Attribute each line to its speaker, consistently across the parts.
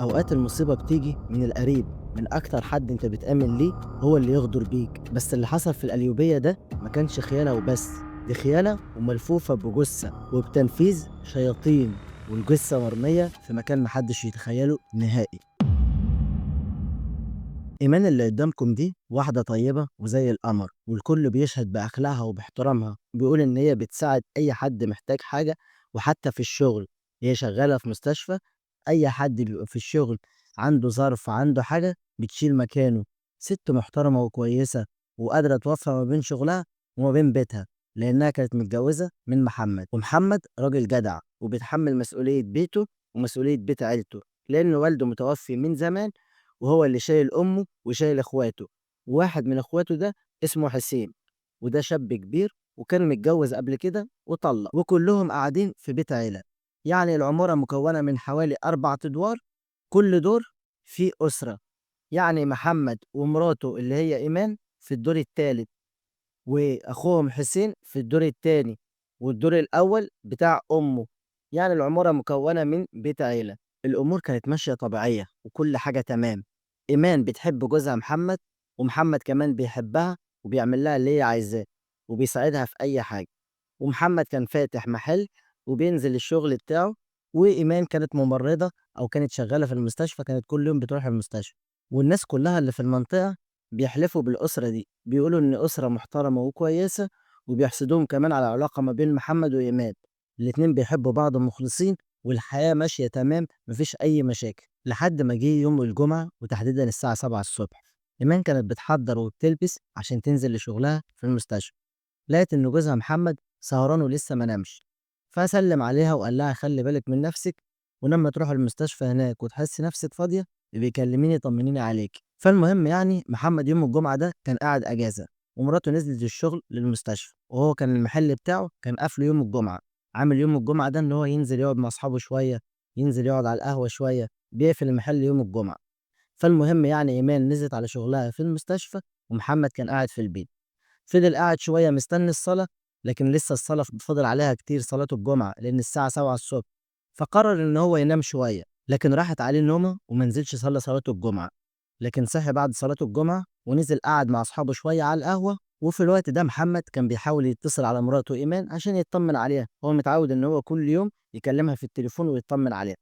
Speaker 1: أوقات المصيبة بتيجي من القريب، من أكتر حد أنت بتآمن ليه هو اللي يغدر بيك. بس اللي حصل في القليوبية ده ما كانش خيانة وبس، دي خيانة وملفوفة بجثة وبتنفيذ شياطين، والجثة مرمية في مكان محدش يتخيله نهائي. إيمان اللي قدامكم دي واحدة طيبة وزي القمر، والكل بيشهد بأخلاقها وباحترامها، بيقول إن هي بتساعد أي حد محتاج حاجة. وحتى في الشغل، هي شغالة في مستشفى، أي حد بيبقى في الشغل عنده ظرف عنده حاجة بتشيل مكانه. ست محترمة وكويسة، وقادرة توفق ما بين شغلها وما بين بيتها، لأنها كانت متجوزة من محمد، ومحمد راجل جدع وبيتحمل مسؤولية بيته ومسؤولية بيت عيلته، لأن والده متوفي من زمان، وهو اللي شايل أمه وشايل إخواته. وواحد من إخواته ده اسمه حسين، وده شاب كبير وكان متجوز قبل كده وطلق، وكلهم قاعدين في بيت عيلة. يعني العمارة مكونة من حوالي 4 أدوار، كل دور فيه أسرة. يعني محمد ومراته اللي هي إيمان في الدور التالت، وأخوهم حسين في الدور التاني، والدور الأول بتاع أمه. يعني العمارة مكونة من بيت عيلة. الأمور كانت ماشية طبيعية وكل حاجة تمام. إيمان بتحب جوزها محمد، ومحمد كمان بيحبها وبيعمل لها اللي هي عايزاه، وبيساعدها في أي حاجة. ومحمد كان فاتح محل وبينزل الشغل بتاعه، وإيمان كانت ممرضة أو كانت شغالة في المستشفى، كانت كل يوم بتروح المستشفى. والناس كلها اللي في المنطقة بيحلفوا بالأسرة دي، بيقولوا إن أسرة محترمة وكويسة، وبيحسدوهم كمان على العلاقة ما بين محمد وإيمان. الاتنين بيحبوا بعض ومخلصين، والحياة ماشية تمام، مفيش أي مشاكل. لحد ما جه يوم الجمعة، وتحديدا الساعة 7 الصبح، إيمان كانت بتحضر وبتلبس عشان تنزل لشغلها في المستشفى. لقت إن جوزها محمد سهران ولسه ما نامش، فسلم عليها وقال لها خلي بالك من نفسك، ولما تروح المستشفى هناك وتحسي نفسك فاضية يبقى كلميني طمنيني عليك. فالمهم يعني محمد يوم الجمعة ده كان قاعد أجازة، ومراته نزلت الشغل للمستشفى، وهو كان المحل بتاعه كان قافله يوم الجمعة، عامل يوم الجمعة ده إن هو ينزل يقعد مع أصحابه شوية، ينزل يقعد على القهوة شوية، بيقفل المحل يوم الجمعة. فالمهم يعني إيمان نزلت على شغلها في المستشفى، ومحمد كان قاعد في البيت. فضل قاعد شوية مستني الصلاة، لكن لسه الصلاة فاضل عليها كتير، صلاة الجمعة، لأن الساعة 7 الصبح. فقرر إن هو ينام شوية، لكن راحت عليه نومة وما نزلش صلى صلاة الجمعة. لكن صحي بعد صلاة الجمعة ونزل قعد مع أصحابه شوية على القهوة. وفي الوقت ده محمد كان بيحاول يتصل على مراته إيمان عشان يطمن عليها، هو متعود إن هو كل يوم يكلمها في التليفون ويطمن عليها.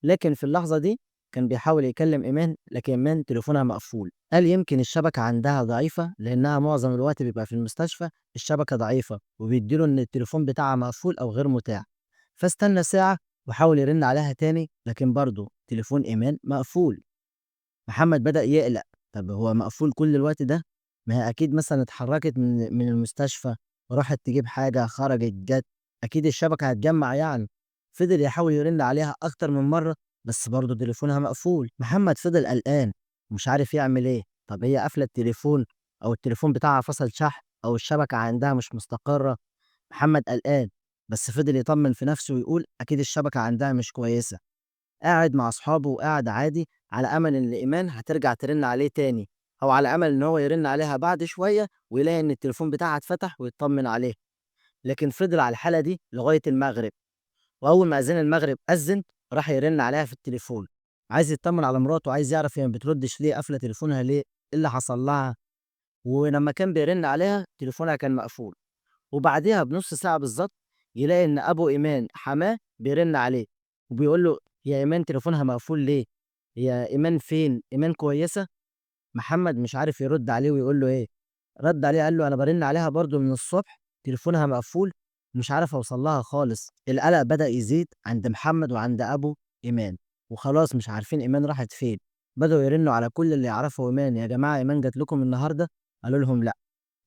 Speaker 1: لكن في اللحظة دي كان بيحاول يكلم إيمان، لكن إيمان تليفونها مقفول. قال يمكن الشبكة عندها ضعيفة، لأنها معظم الوقت بيبقى في المستشفى الشبكة ضعيفة، وبيديله إن التليفون بتاعها مقفول أو غير متاح. فاستنى ساعة وحاول يرن عليها تاني، لكن برضه تليفون إيمان مقفول. محمد بدأ يقلق، طب هو مقفول كل الوقت ده؟ ما هي أكيد مثلا اتحركت من المستشفى وراحت تجيب حاجة، خرجت جت، أكيد الشبكة هتجمع يعني. فضل يحاول يرن عليها أكتر من مرة، بس برضه تليفونها مقفول. محمد فضل قلقان ومش عارف يعمل إيه. طب هي قافلة التليفون، أو التليفون بتاعها فصل شحن، أو الشبكة عندها مش مستقرة. محمد قلقان، بس فضل يطمن في نفسه ويقول أكيد الشبكة عندها مش كويسة. قاعد مع أصحابه وقاعد عادي، على أمل إن إيمان هترجع ترن عليه تاني، أو على أمل إن هو يرن عليها بعد شوية ويلاقي إن التليفون بتاعها اتفتح ويطمن عليه. لكن فضل على الحالة دي لغاية المغرب، وأول ما أذان المغرب أذن راح يرن عليها في التليفون، عايز يطمن على مراته، عايز يعرف هي ما بتردش ليه، قافلة تليفونها ليه، إيه اللي حصل لها. ولما كان بيرن عليها تليفونها كان مقفول. وبعديها بنص ساعة بالظبط يلاقي إن أبو إيمان حماه بيرن عليه، وبيقول له يا إيمان تليفونها مقفول ليه؟ هي إيمان فين؟ إيمان كويسة؟ محمد مش عارف يرد عليه ويقول له إيه. رد عليه قال له أنا برن عليها برضو من الصبح، تليفونها مقفول، مش عارف أوصل لها خالص. القلق بدأ يزيد عند محمد وعند أبو إيمان، وخلاص مش عارفين إيمان راحت فين. بدأوا يرنوا على كل اللي يعرفوا إيمان، يا جماعة إيمان جات لكم النهاردة؟ قالوا لهم لأ.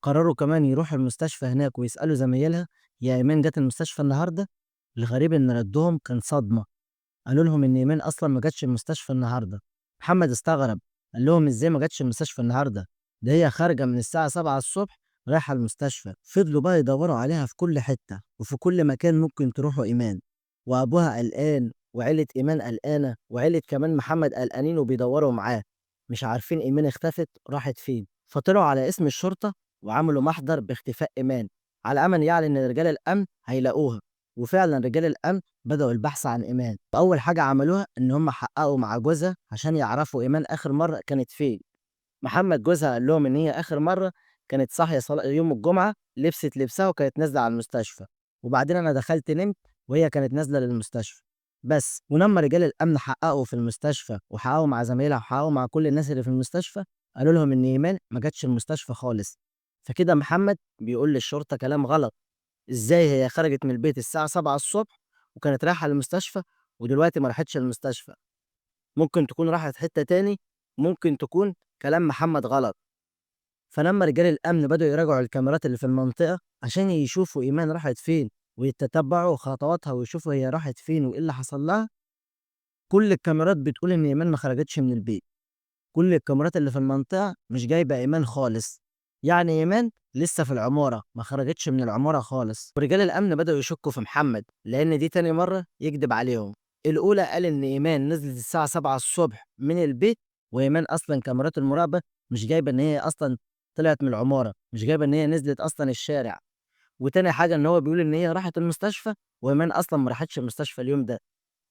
Speaker 1: قرروا كمان يروحوا المستشفى هناك ويسألوا زمايلها، يا إيمان جات المستشفى النهاردة؟ الغريب إن ردهم كان صدمة، قالوا لهم إن إيمان أصلا ما جاتش المستشفى النهاردة. محمد استغرب، قال لهم إزاي ما جاتش المستشفى النهاردة؟ ده هي خارجة من الساعة 7 الصبح رايحة المستشفى. فضلوا بقى يدوروا عليها في كل حتة وفي كل مكان ممكن تروحوا إيمان، وأبوها قلقان وعيلة إيمان قلقانة وعيلة كمان محمد قلقانين وبيدوروا معاه، مش عارفين إيمان اختفت راحت فين. فطلعوا على اسم الشرطة وعملوا محضر باختفاء إيمان، على أمل يعني إن رجال الأمن هيلاقوها. وفعلا رجال الأمن بدأوا البحث عن إيمان، وأول حاجة عملوها إن هم حققوا مع جوزها عشان يعرفوا إيمان آخر مرة كانت فين. محمد جوزها قال لهم إن هي آخر مرة كانت صاحية يوم الجمعة، لبست لبسها وكانت نازلة على المستشفى، وبعدين أنا دخلت نمت وهي كانت نازلة للمستشفى بس. ولما رجال الأمن حققوا في المستشفى وحققوا مع زمايلها وحققوا مع كل الناس اللي في المستشفى، قالوا لهم إن إيمان ما جاتش المستشفى خالص. فكده محمد بيقول للشرطة كلام غلط. إزاي هي خرجت من البيت الساعة 7 الصبح وكانت رايحة للمستشفى ودلوقتي ما راحتش المستشفى؟ ممكن تكون راحت حتة تاني، ممكن تكون كلام محمد غلط. فلما رجال الأمن بدأوا يراجعوا الكاميرات اللي في المنطقة عشان يشوفوا إيمان راحت فين ويتتبعوا خطواتها ويشوفوا هي راحت فين وإيه اللي حصل لها، كل الكاميرات بتقول إن إيمان ما خرجتش من البيت. كل الكاميرات اللي في المنطقة مش جايبة إيمان خالص. يعني إيمان لسه في العمارة، ما خرجتش من العمارة خالص. ورجال الأمن بدأوا يشكوا في محمد لأن دي تاني مرة يكذب عليهم. الأولى قال إن إيمان نزلت الساعة 7 الصبح من البيت، وإيمان أصلا كاميرات المراقبة مش جايبة إن هي أصلا طلعت من العمارة، مش جايبة إن هي نزلت أصلا الشارع. وتاني حاجة إن هو بيقول إن هي راحت المستشفى، وإيمان أصلا ما راحتش المستشفى اليوم ده.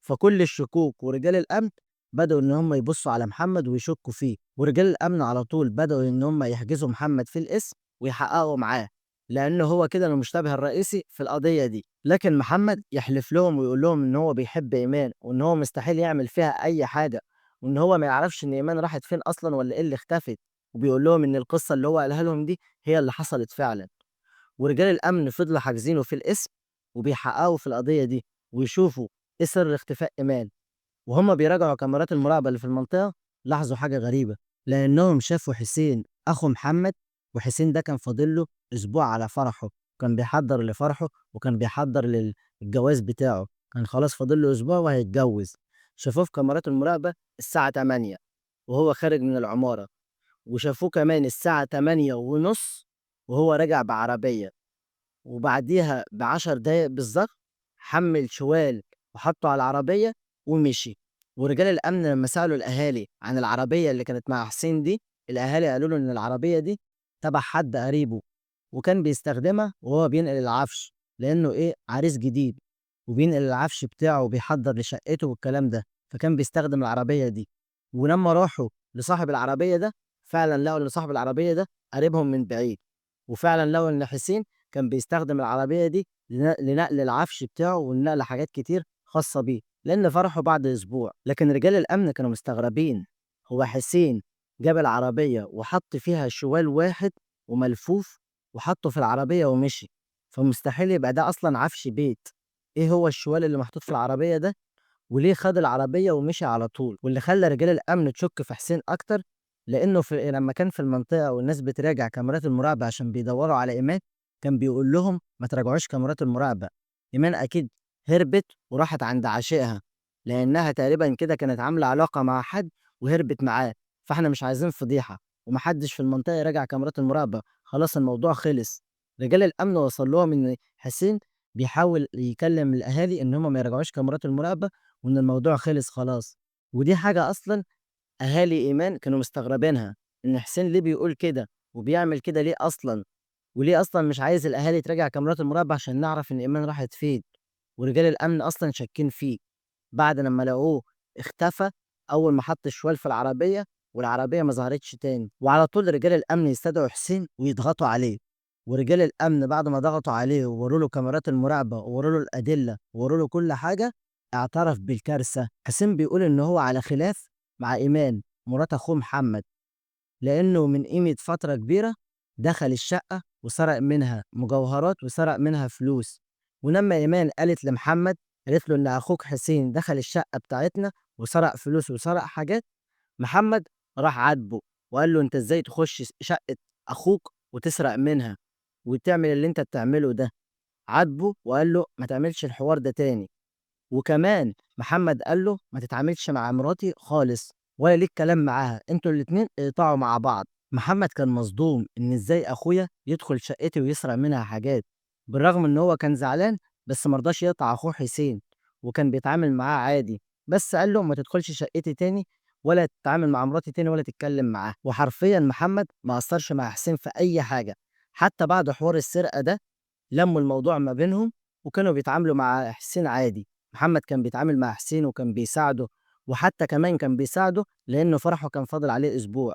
Speaker 1: فكل الشكوك ورجال الأمن بدأوا إن هم يبصوا على محمد ويشكوا فيه، ورجال الأمن على طول بدأوا إن هم يحجزوا محمد في القسم ويحققوا معاه، لأنه هو كده المشتبه الرئيسي في القضية دي. لكن محمد يحلف لهم ويقول لهم إن هو بيحب إيمان وإن هو مستحيل يعمل فيها أي حاجة، وإن هو ما يعرفش إن إيمان راحت فين أصلا ولا إيه اللي اختفت، وبيقول لهم إن القصة اللي هو قالها لهم دي هي اللي حصلت فعلا. ورجال الأمن فضلوا حاجزينه في القسم وبيحققوا في القضية دي ويشوفوا إيه سر اختفاء إيمان. وهم بيراجعوا كاميرات المراقبة اللي في المنطقة لاحظوا حاجة غريبة، لأنهم شافوا حسين أخو محمد، وحسين ده كان فاضل له أسبوع على فرحه، كان بيحضر لفرحه وكان بيحضر للجواز بتاعه، كان خلاص فاضل له أسبوع وهيتجوز. شافوه في كاميرات المراقبة الساعة 8 وهو خارج من العمارة، وشافوه كمان الساعة 8 ونص وهو راجع بعربية، وبعديها ب10 دقايق بالضبط حمّل شوال وحطّه على العربية ومشي. ورجال الأمن لمّا سألوا الأهالي عن العربية اللي كانت مع حسين دي، الأهالي قالوا له إن العربية دي تبع حد قريبه، وكان بيستخدمها وهو بينقل العفش، لإنه إيه، عريس جديد وبينقل العفش بتاعه وبيحضّر لشقته والكلام ده، فكان بيستخدم العربية دي. ولمّا راحوا لصاحب العربية ده، فعلًا لقوا إن صاحب العربية ده قريبهم من بعيد، وفعلًا لقوا إن حسين كان بيستخدم العربية دي لنقل العفش بتاعه ولنقل حاجات كتير خاصة بيه، لأن فرحه بعد أسبوع. لكن رجال الأمن كانوا مستغربين، هو حسين جاب العربية وحط فيها شوال واحد وملفوف وحطه في العربية ومشي، فمستحيل يبقى ده أصلا عفش بيت. إيه هو الشوال اللي محطوط في العربية ده؟ وليه خد العربية ومشي على طول؟ واللي خلى رجال الأمن تشك في حسين أكتر، لأنه لما كان في المنطقة والناس بتراجع كاميرات المراقبة عشان بيدوروا على إيمان، كان بيقول لهم ما تراجعوش كاميرات المراقبة، إيمان أكيد هربت وراحت عند عشيقها، لأنها تقريبا كده كانت عاملة علاقة مع حد وهربت معاه، فإحنا مش عايزين فضيحة، ومحدش في المنطقة يراجع كاميرات المراقبة، خلاص الموضوع خلص. رجال الأمن وصل لهم إن حسين بيحاول يكلم الأهالي إن هم ما يراجعوش كاميرات المراقبة وإن الموضوع خلص خلاص. ودي حاجة أصلا أهالي إيمان كانوا مستغربينها، إن حسين ليه بيقول كده وبيعمل كده ليه أصلا، وليه أصلا مش عايز الأهالي تراجع كاميرات المراقبة عشان نعرف إن إيمان راحت فين. ورجال الأمن أصلا شاكين فيه بعد لما لقوه اختفى أول ما حط الشوال في العربية والعربية ما ظهرتش تاني. وعلى طول رجال الأمن يستدعوا حسين ويضغطوا عليه. ورجال الأمن بعد ما ضغطوا عليه ووروا له كاميرات المراقبة ووروا له الأدلة ووروا له كل حاجة، اعترف بالكارثة. حسين بيقول إن هو على خلاف مع إيمان مرات أخوه محمد، لأنه من قيمة فترة كبيرة دخل الشقة وسرق منها مجوهرات وسرق منها فلوس. ولما إيمان قالت لمحمد، قالت له إن أخوك حسين دخل الشقة بتاعتنا وسرق فلوس وسرق حاجات، محمد راح عاتبه وقال له أنت إزاي تخش شقة أخوك وتسرق منها وتعمل اللي أنت بتعمله ده. عاتبه وقال له ما تعملش الحوار ده تاني. وكمان محمد قال له ما تتعاملش مع مراتي خالص ولا ليك كلام معاها، انتوا الاتنين اقطعوا مع بعض. محمد كان مصدوم ان ازاي اخويا يدخل شقتي ويسرق منها حاجات، بالرغم ان هو كان زعلان بس مرضاش يقطع اخوه حسين وكان بيتعامل معاه عادي، بس قال له ما تدخلش شقتي تاني ولا تتعامل مع مراتي تاني ولا تتكلم معاه. وحرفيا محمد ما قصرش مع حسين في اي حاجة، حتى بعد حوار السرقة ده لموا الموضوع ما بينهم وكانوا بيتعاملوا مع حسين عادي. محمد كان بيتعامل مع حسين وكان بيساعده، وحتى كمان كان بيساعده لأنه فرحه كان فاضل عليه أسبوع،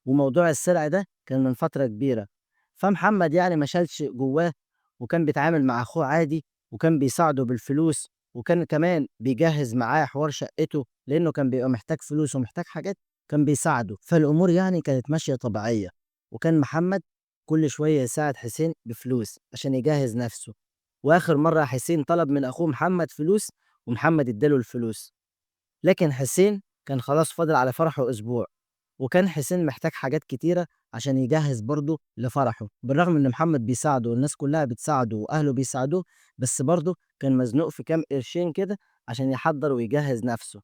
Speaker 1: وموضوع السرقة ده كان من فترة كبيرة. فمحمد يعني ما شالش جواه، وكان بيتعامل مع أخوه عادي، وكان بيساعده بالفلوس، وكان كمان بيجهز معاه حوار شقته لأنه كان بيبقى محتاج فلوس ومحتاج حاجات، كان بيساعده. فالأمور يعني كانت ماشية طبيعية. وكان محمد كل شوية يساعد حسين بفلوس عشان يجهز نفسه. وآخر مرة حسين طلب من أخوه محمد فلوس، ومحمد اداله الفلوس. لكن حسين كان خلاص فاضل على فرحه أسبوع، وكان حسين محتاج حاجات كتيرة عشان يجهز برضه لفرحه. بالرغم إن محمد بيساعده والناس كلها بتساعده وأهله بيساعدوه، بس برضه كان مزنوق في كام قرشين كده عشان يحضر ويجهز نفسه.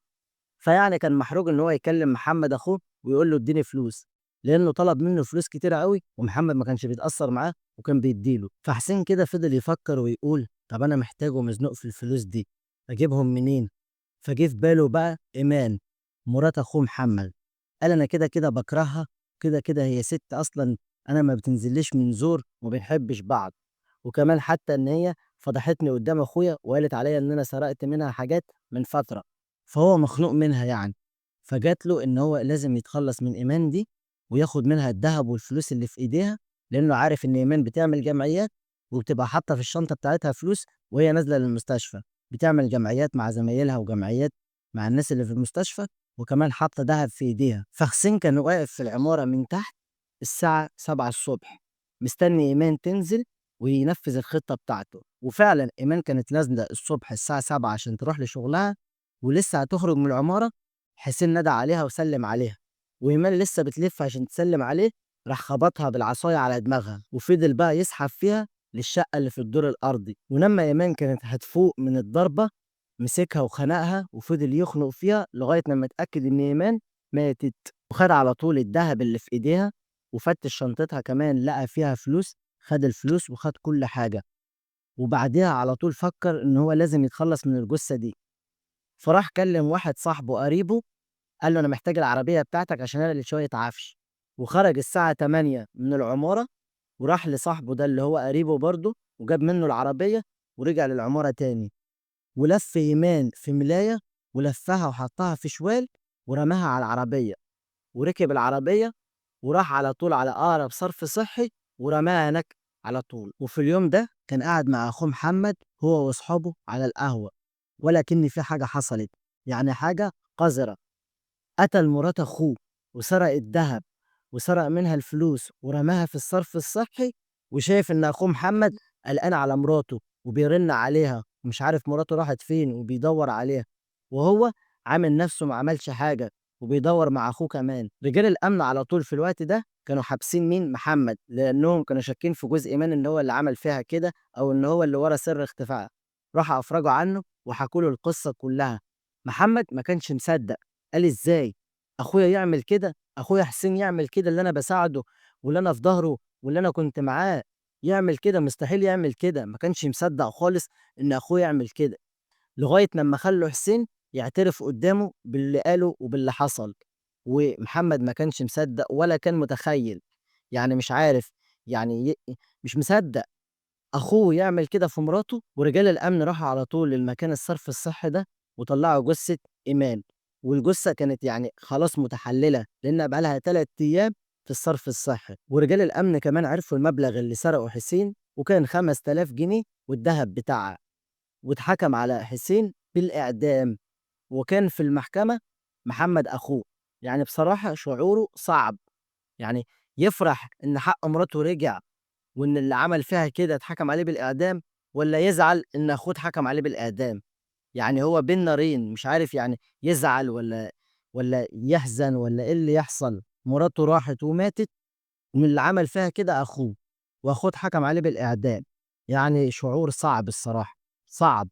Speaker 1: فيعني كان محروج إن هو يكلم محمد أخوه ويقول له اديني فلوس، لأنه طلب منه فلوس كتيرة قوي ومحمد ما كانش بيتأثر معاه وكان بيديله. فحسين كده فضل يفكر ويقول طب أنا محتاج ومزنوق في الفلوس دي، أجيبهم منين؟ فجه في باله بقى إيمان، مرات أخوه محمد. قال أنا كده كده بكرهها، كده كده هي ست أصلا، أنا ما بتنزليش من زور وما بنحبش بعض، وكمان حتى إن هي فضحتني قدام أخويا وقالت عليا إن أنا سرقت منها حاجات من فترة، فهو مخنوق منها يعني. فجات له إن هو لازم يتخلص من إيمان دي وياخد منها الذهب والفلوس اللي في إيديها، لأنه عارف إن إيمان بتعمل جمعيات وبتبقى حاطة في الشنطة بتاعتها فلوس وهي نازلة للمستشفى، بتعمل جمعيات مع زمايلها وجمعيات مع الناس اللي في المستشفى، وكمان حاطة دهب في إيديها. فحسين كان واقف في العمارة من تحت الساعة 7 الصبح مستني إيمان تنزل وينفذ الخطة بتاعته. وفعلا إيمان كانت نازلة الصبح الساعة 7 عشان تروح لشغلها، ولسه هتخرج من العمارة حسين ندى عليها وسلم عليها، وإيمان لسه بتلف عشان تسلم عليه، راح خبطها بالعصاية على دماغها وفضل بقى يسحب فيها للشقة اللي في الدور الأرضي. ولما إيمان كانت هتفوق من الضربة مسكها وخنقها وفضل يخنق فيها لغاية لما اتأكد إن إيمان ماتت. وخد على طول الدهب اللي في إيديها وفتش شنطتها كمان لقى فيها فلوس، خد الفلوس وخد كل حاجة. وبعدها على طول فكر إن هو لازم يتخلص من الجثة دي، فراح كلم واحد صاحبه قريبه قال له أنا محتاج العربية بتاعتك عشان أنا شوية عفش. وخرج الساعة 8 من العمارة وراح لصاحبه ده اللي هو قريبه برضه وجاب منه العربية ورجع للعمارة تاني، ولف إيمان في ملاية ولفها وحطها في شوال ورماها على العربية، وركب العربية وراح على طول على أقرب صرف صحي ورماها هناك على طول. وفي اليوم ده كان قاعد مع أخوه محمد هو وأصحابه على القهوة، ولكن في حاجة حصلت، يعني حاجة قذرة. قتل مرات أخوه وسرق الذهب وسرق منها الفلوس ورماها في الصرف الصحي، وشايف إن أخوه محمد قلقان على مراته وبيرن عليها ومش عارف مراته راحت فين وبيدور عليها، وهو عامل نفسه ما عملش حاجة وبيدور مع أخوه كمان. رجال الأمن على طول في الوقت ده كانوا حابسين مين؟ محمد، لأنهم كانوا شاكين في جزء إيمان إن هو اللي عمل فيها كده أو إن هو اللي ورا سر اختفائها. راحوا أفرجوا عنه وحكوا له القصة كلها. محمد ما كانش مصدق، قال إزاي أخويا يعمل كده؟ أخويا حسين يعمل كده اللي أنا باساعده واللي أنا في ضهره واللي أنا كنت معاه، يعمل كده؟ مستحيل يعمل كده. ما كانش مصدق خالص إن أخوه يعمل كده، لغاية لمّا خلّوا حسين يعترف قدّامه باللي قاله وباللي حصل. ومحمد ما كانش مصدق ولا كان متخيّل، يعني مش عارف، يعني مش مصدق أخوه يعمل كده في مراته. ورجال الأمن راحوا على طول للمكان الصرف الصحي ده وطلعوا جثة إيمان، والجثة كانت يعني خلاص متحللة لأنها بقى لها 3 أيام في الصرف الصحي. ورجال الأمن كمان عرفوا المبلغ اللي سرقه حسين وكان 5000 جنيه والدهب بتاعها، واتحكم على حسين بالإعدام. وكان في المحكمة محمد أخوه، يعني بصراحة شعوره صعب، يعني يفرح إن حق مراته رجع وإن اللي عمل فيها كده اتحكم عليه بالإعدام، والّا يزعل إن أخوه اتحكم عليه بالإعدام؟ يعني هو بين نارين مش عارف يعني يزعل والّا يحزن والّا إيه اللي يحصل؟ مراته راحت وماتت ومن اللي عمل فيها كده أخوه، وأخوه اتحكم عليه بالإعدام. يعني شعور صعب الصراحة، صعب.